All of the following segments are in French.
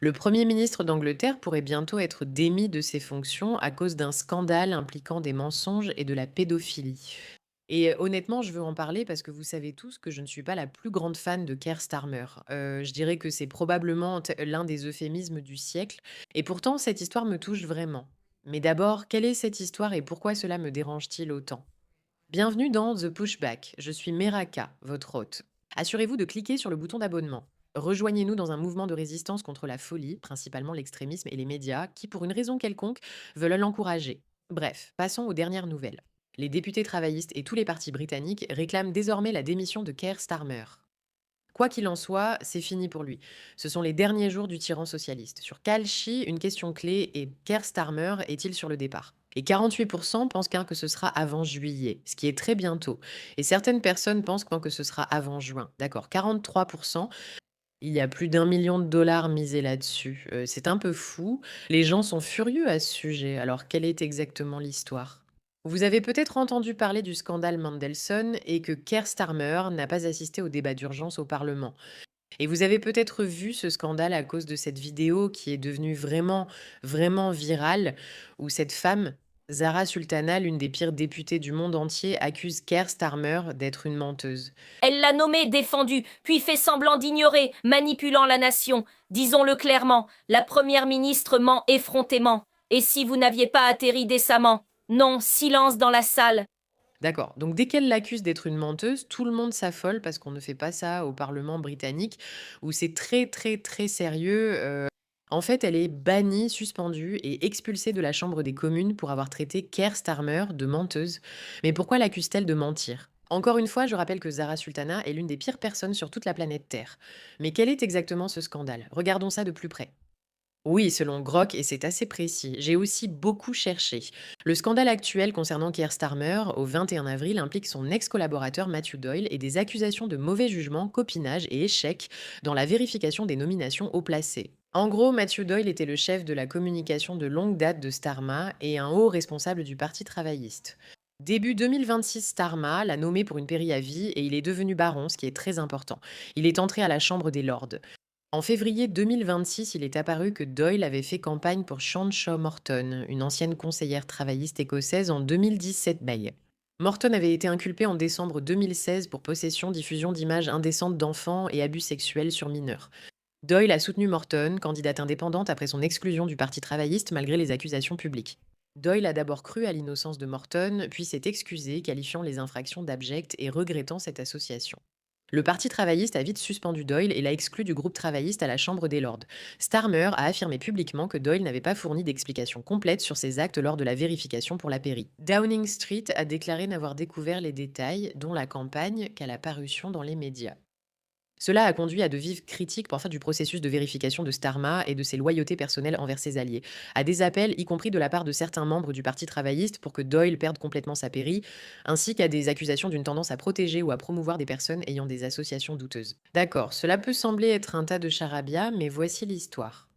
Le Premier ministre d'Angleterre pourrait bientôt être démis de ses fonctions à cause d'un scandale impliquant des mensonges et de la pédophilie. Et honnêtement, je veux en parler parce que vous savez tous que je ne suis pas la plus grande fan de Keir Starmer. Je dirais que c'est probablement l'un des euphémismes du siècle. Et pourtant, cette histoire me touche vraiment. Mais d'abord, quelle est cette histoire et pourquoi cela me dérange-t-il autant? Bienvenue dans The Pushback. Je suis Meraka, votre hôte. Assurez-vous de cliquer sur le bouton d'abonnement. Rejoignez-nous dans un mouvement de résistance contre la folie, principalement l'extrémisme et les médias, qui, pour une raison quelconque, veulent l'encourager. Bref, passons aux dernières nouvelles. Les députés travaillistes et tous les partis britanniques réclament désormais la démission de Keir Starmer. Quoi qu'il en soit, c'est fini pour lui. Ce sont les derniers jours du tyran socialiste. Sur Kalshi, une question clé est: Keir Starmer est-il sur le départ? Et 48% pensent que ce sera avant juillet, ce qui est très bientôt. Et certaines personnes pensent que ce sera avant juin. D'accord, 43%. Il y a plus d'1 million de dollars misés là-dessus. C'est un peu fou. Les gens sont furieux à ce sujet. Alors, quelle est exactement l'histoire? Vous avez peut-être entendu parler du scandale Mandelson et que Keir Starmer n'a pas assisté au débat d'urgence au Parlement. Et vous avez peut-être vu ce scandale à cause de cette vidéo qui est devenue vraiment, vraiment virale, où cette femme, Zara Sultana, l'une des pires députées du monde entier, accuse Keir Starmer d'être une menteuse. Elle l'a nommé, défendu, puis fait semblant d'ignorer, manipulant la nation. Disons-le clairement, la première ministre ment effrontément. Et si vous n'aviez pas atterri décemment? Non, silence dans la salle. D'accord. Donc dès qu'elle l'accuse d'être une menteuse, tout le monde s'affole parce qu'on ne fait pas ça au Parlement britannique, où c'est très très très sérieux. En fait, elle est bannie, suspendue et expulsée de la Chambre des communes pour avoir traité Keir Starmer de menteuse. Mais pourquoi l'accuse-t-elle de mentir? Encore une fois, je rappelle que Zara Sultana est l'une des pires personnes sur toute la planète Terre. Mais quel est exactement ce scandale? Regardons ça de plus près. Oui, selon Grok, et c'est assez précis. J'ai aussi beaucoup cherché. Le scandale actuel concernant Keir Starmer, au 21 avril, implique son ex-collaborateur Matthew Doyle et des accusations de mauvais jugement, copinage et échec dans la vérification des nominations haut placées. En gros, Matthew Doyle était le chef de la communication de longue date de Starma et un haut responsable du Parti travailliste. Début 2026, Starma l'a nommé pour une pairie à vie et il est devenu baron, ce qui est très important. Il est entré à la Chambre des Lords. En février 2026, il est apparu que Doyle avait fait campagne pour Sean Shaw Morton, une ancienne conseillère travailliste écossaise en 2017 Bay. Morton avait été inculpé en décembre 2016 pour possession, diffusion d'images indécentes d'enfants et abus sexuels sur mineurs. Doyle a soutenu Morton, candidate indépendante après son exclusion du Parti travailliste malgré les accusations publiques. Doyle a d'abord cru à l'innocence de Morton, puis s'est excusé, qualifiant les infractions d'abjectes et regrettant cette association. Le Parti travailliste a vite suspendu Doyle et l'a exclu du groupe travailliste à la Chambre des Lords. Starmer a affirmé publiquement que Doyle n'avait pas fourni d'explications complètes sur ses actes lors de la vérification pour la pairie. Downing Street a déclaré n'avoir découvert les détails, dont la campagne, qu'à la parution dans les médias. Cela a conduit à de vives critiques pour faire du processus de vérification de Starma et de ses loyautés personnelles envers ses alliés, à des appels, y compris de la part de certains membres du Parti travailliste, pour que Doyle perde complètement sa pairie, ainsi qu'à des accusations d'une tendance à protéger ou à promouvoir des personnes ayant des associations douteuses. D'accord, cela peut sembler être un tas de charabia, mais voici l'histoire.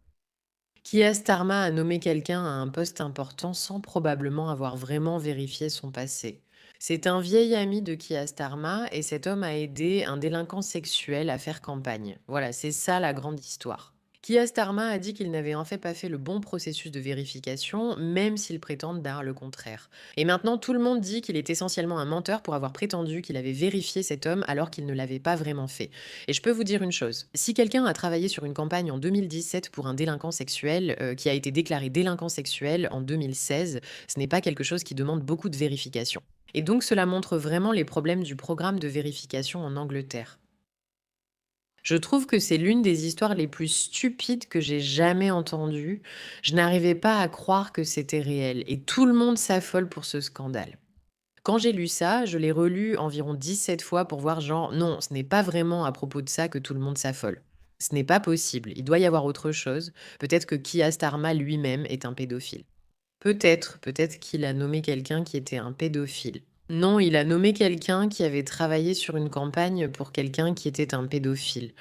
Keir Starmer a nommé quelqu'un à un poste important sans probablement avoir vraiment vérifié son passé. C'est un vieil ami de Keir Starmer et cet homme a aidé un délinquant sexuel à faire campagne. Voilà, c'est ça la grande histoire. Keir Starmer a dit qu'il n'avait en fait pas fait le bon processus de vérification, même s'il prétend d'ailleurs le contraire. Et maintenant, tout le monde dit qu'il est essentiellement un menteur pour avoir prétendu qu'il avait vérifié cet homme alors qu'il ne l'avait pas vraiment fait. Et je peux vous dire une chose, si quelqu'un a travaillé sur une campagne en 2017 pour un délinquant sexuel, qui a été déclaré délinquant sexuel en 2016, ce n'est pas quelque chose qui demande beaucoup de vérification. Et donc cela montre vraiment les problèmes du programme de vérification en Angleterre. Je trouve que c'est l'une des histoires les plus stupides que j'ai jamais entendues. Je n'arrivais pas à croire que c'était réel et tout le monde s'affole pour ce scandale. Quand j'ai lu ça, je l'ai relu environ 17 fois pour voir genre non, ce n'est pas vraiment à propos de ça que tout le monde s'affole. Ce n'est pas possible, il doit y avoir autre chose. Peut-être que Keir Starmer lui-même est un pédophile. Peut-être qu'il a nommé quelqu'un qui était un pédophile. Non, il a nommé quelqu'un qui avait travaillé sur une campagne pour quelqu'un qui était un pédophile.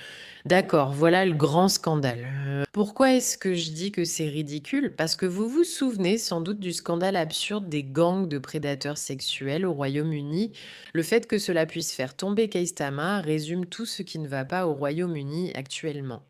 D'accord, voilà le grand scandale. Pourquoi est-ce que je dis que c'est ridicule? Parce que vous vous souvenez sans doute du scandale absurde des gangs de prédateurs sexuels au Royaume-Uni. Le fait que cela puisse faire tomber Keistama résume tout ce qui ne va pas au Royaume-Uni actuellement.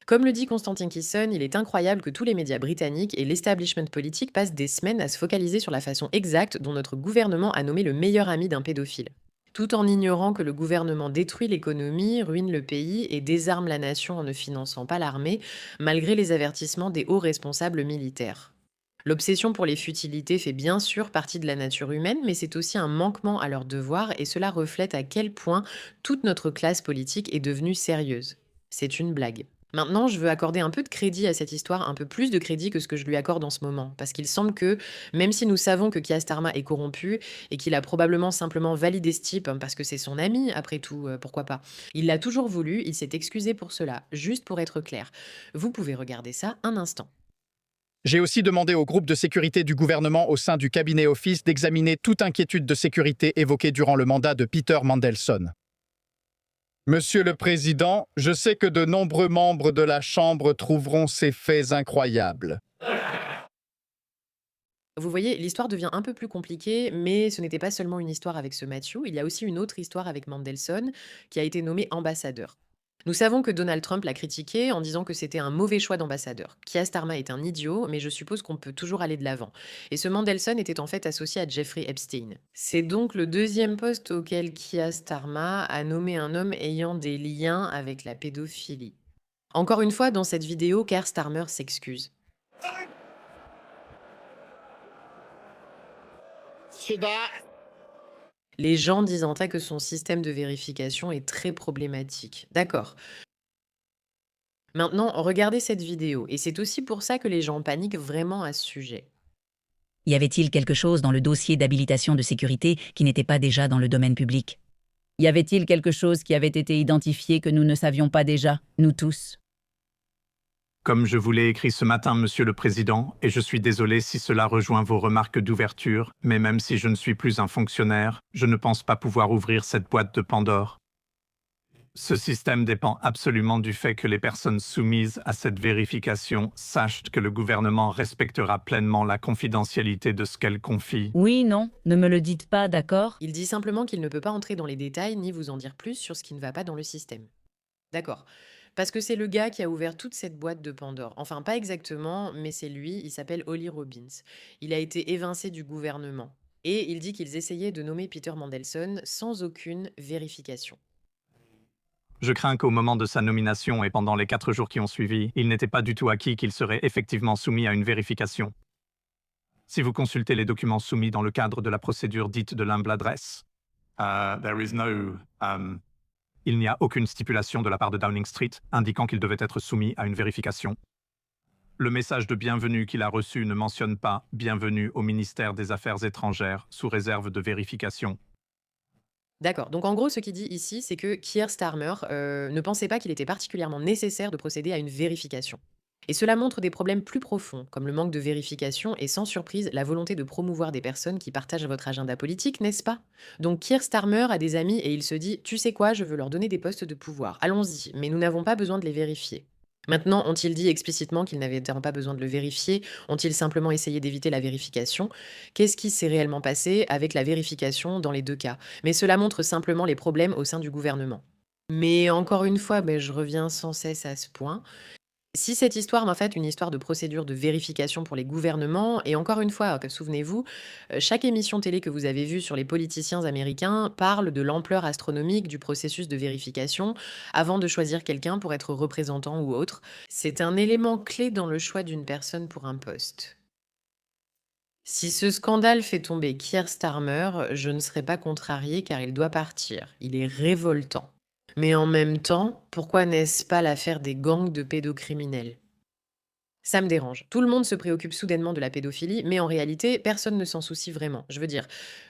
Comme le dit Constantin Kisson, il est incroyable que tous les médias britanniques et l'establishment politique passent des semaines à se focaliser sur la façon exacte dont notre gouvernement a nommé le meilleur ami d'un pédophile. Tout en ignorant que le gouvernement détruit l'économie, ruine le pays et désarme la nation en ne finançant pas l'armée, malgré les avertissements des hauts responsables militaires. L'obsession pour les futilités fait bien sûr partie de la nature humaine, mais c'est aussi un manquement à leurs devoirs et cela reflète à quel point toute notre classe politique est devenue sérieuse. C'est une blague. Maintenant, je veux accorder un peu de crédit à cette histoire, un peu plus de crédit que ce que je lui accorde en ce moment, parce qu'il semble que, même si nous savons que Keir Starmer est corrompu et qu'il a probablement simplement validé ce type parce que c'est son ami, après tout, pourquoi pas, il l'a toujours voulu, il s'est excusé pour cela, juste pour être clair. Vous pouvez regarder ça un instant. J'ai aussi demandé au groupe de sécurité du gouvernement au sein du cabinet Office d'examiner toute inquiétude de sécurité évoquée durant le mandat de Peter Mandelson. Monsieur le Président, je sais que de nombreux membres de la Chambre trouveront ces faits incroyables. Vous voyez, l'histoire devient un peu plus compliquée, mais ce n'était pas seulement une histoire avec ce Matthew, il y a aussi une autre histoire avec Mandelson, qui a été nommé ambassadeur. Nous savons que Donald Trump l'a critiqué en disant que c'était un mauvais choix d'ambassadeur. Keir Starmer est un idiot, mais je suppose qu'on peut toujours aller de l'avant. Et ce Mandelson était en fait associé à Jeffrey Epstein. C'est donc le deuxième poste auquel Keir Starmer a nommé un homme ayant des liens avec la pédophilie. Encore une fois, dans cette vidéo, Keir Starmer s'excuse. Les gens disent en tas que son système de vérification est très problématique. D'accord. Maintenant, regardez cette vidéo, et c'est aussi pour ça que les gens paniquent vraiment à ce sujet. Y avait-il quelque chose dans le dossier d'habilitation de sécurité qui n'était pas déjà dans le domaine public? Y avait-il quelque chose qui avait été identifié que nous ne savions pas déjà, nous tous? Comme je vous l'ai écrit ce matin, Monsieur le Président, et je suis désolé si cela rejoint vos remarques d'ouverture, mais même si je ne suis plus un fonctionnaire, je ne pense pas pouvoir ouvrir cette boîte de Pandore. Ce système dépend absolument du fait que les personnes soumises à cette vérification sachent que le gouvernement respectera pleinement la confidentialité de ce qu'elle confie. Oui, non, ne me le dites pas, d'accord? Il dit simplement qu'il ne peut pas entrer dans les détails ni vous en dire plus sur ce qui ne va pas dans le système. D'accord. Parce que c'est le gars qui a ouvert toute cette boîte de Pandore. Enfin, pas exactement, mais c'est lui, il s'appelle Holly Robbins. Il a été évincé du gouvernement. Et il dit qu'ils essayaient de nommer Peter Mandelson sans aucune vérification. Je crains qu'au moment de sa nomination et pendant les 4 jours qui ont suivi, il n'était pas du tout acquis qu'il serait effectivement soumis à une vérification. Si vous consultez les documents soumis dans le cadre de la procédure dite de l'humble adresse, il n'y a aucune stipulation de la part de Downing Street indiquant qu'il devait être soumis à une vérification. Le message de bienvenue qu'il a reçu ne mentionne pas « Bienvenue au ministère des Affaires étrangères sous réserve de vérification ». D'accord. Donc en gros, ce qu'il dit ici, c'est que Keir Starmer ne pensait pas qu'il était particulièrement nécessaire de procéder à une vérification. Et cela montre des problèmes plus profonds, comme le manque de vérification et sans surprise, la volonté de promouvoir des personnes qui partagent votre agenda politique, n'est-ce pas? Donc Keir Starmer a des amis et il se dit « Tu sais quoi, je veux leur donner des postes de pouvoir. Allons-y, mais nous n'avons pas besoin de les vérifier. » Maintenant, ont-ils dit explicitement qu'ils n'avaient pas besoin de le vérifier? Ont-ils simplement essayé d'éviter la vérification? Qu'est-ce qui s'est réellement passé avec la vérification dans les deux cas? Mais cela montre simplement les problèmes au sein du gouvernement. Mais encore une fois, je reviens sans cesse à ce point. Si cette histoire est en fait une histoire de procédure de vérification pour les gouvernements, et encore une fois, souvenez-vous, chaque émission télé que vous avez vue sur les politiciens américains parle de l'ampleur astronomique du processus de vérification avant de choisir quelqu'un pour être représentant ou autre. C'est un élément clé dans le choix d'une personne pour un poste. Si ce scandale fait tomber Keir Starmer, je ne serai pas contrariée car il doit partir. Il est révoltant. Mais en même temps, pourquoi n'est-ce pas l'affaire des gangs de pédocriminels? Ça me dérange. Tout le monde se préoccupe soudainement de la pédophilie, mais en réalité, personne ne s'en soucie vraiment. Je veux dire,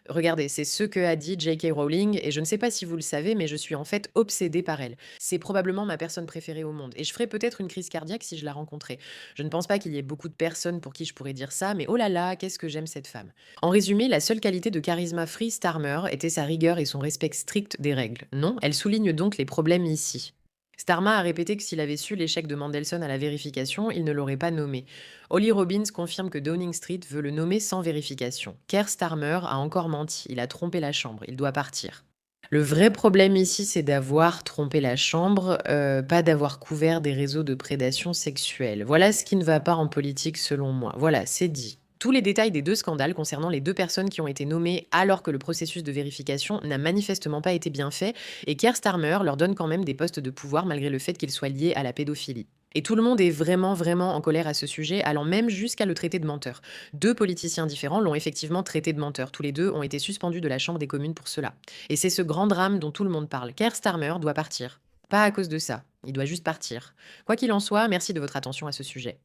regardez, c'est ce que a dit J.K. Rowling, et je ne sais pas si vous le savez, mais je suis en fait obsédée par elle. C'est probablement ma personne préférée au monde, et je ferais peut-être une crise cardiaque si je la rencontrais. Je ne pense pas qu'il y ait beaucoup de personnes pour qui je pourrais dire ça, mais oh là là, qu'est-ce que j'aime cette femme. En résumé, la seule qualité de charisma free Starmer était sa rigueur et son respect strict des règles. Non, elle souligne donc les problèmes ici. Starmer a répété que s'il avait su l'échec de Mandelson à la vérification, il ne l'aurait pas nommé. Holly Robbins confirme que Downing Street veut le nommer sans vérification. Keir Starmer a encore menti, il a trompé la chambre, il doit partir. Le vrai problème ici, c'est d'avoir trompé la chambre, pas d'avoir couvert des réseaux de prédation sexuelle. Voilà ce qui ne va pas en politique selon moi. Voilà, c'est dit. Tous les détails des 2 scandales concernant les 2 personnes qui ont été nommées alors que le processus de vérification n'a manifestement pas été bien fait et Keir Starmer leur donne quand même des postes de pouvoir malgré le fait qu'ils soient liés à la pédophilie. Et tout le monde est vraiment, vraiment en colère à ce sujet, allant même jusqu'à le traiter de menteur. 2 politiciens différents l'ont effectivement traité de menteur. Tous les 2 ont été suspendus de la Chambre des communes pour cela. Et c'est ce grand drame dont tout le monde parle. Keir Starmer doit partir. Pas à cause de ça. Il doit juste partir. Quoi qu'il en soit, merci de votre attention à ce sujet.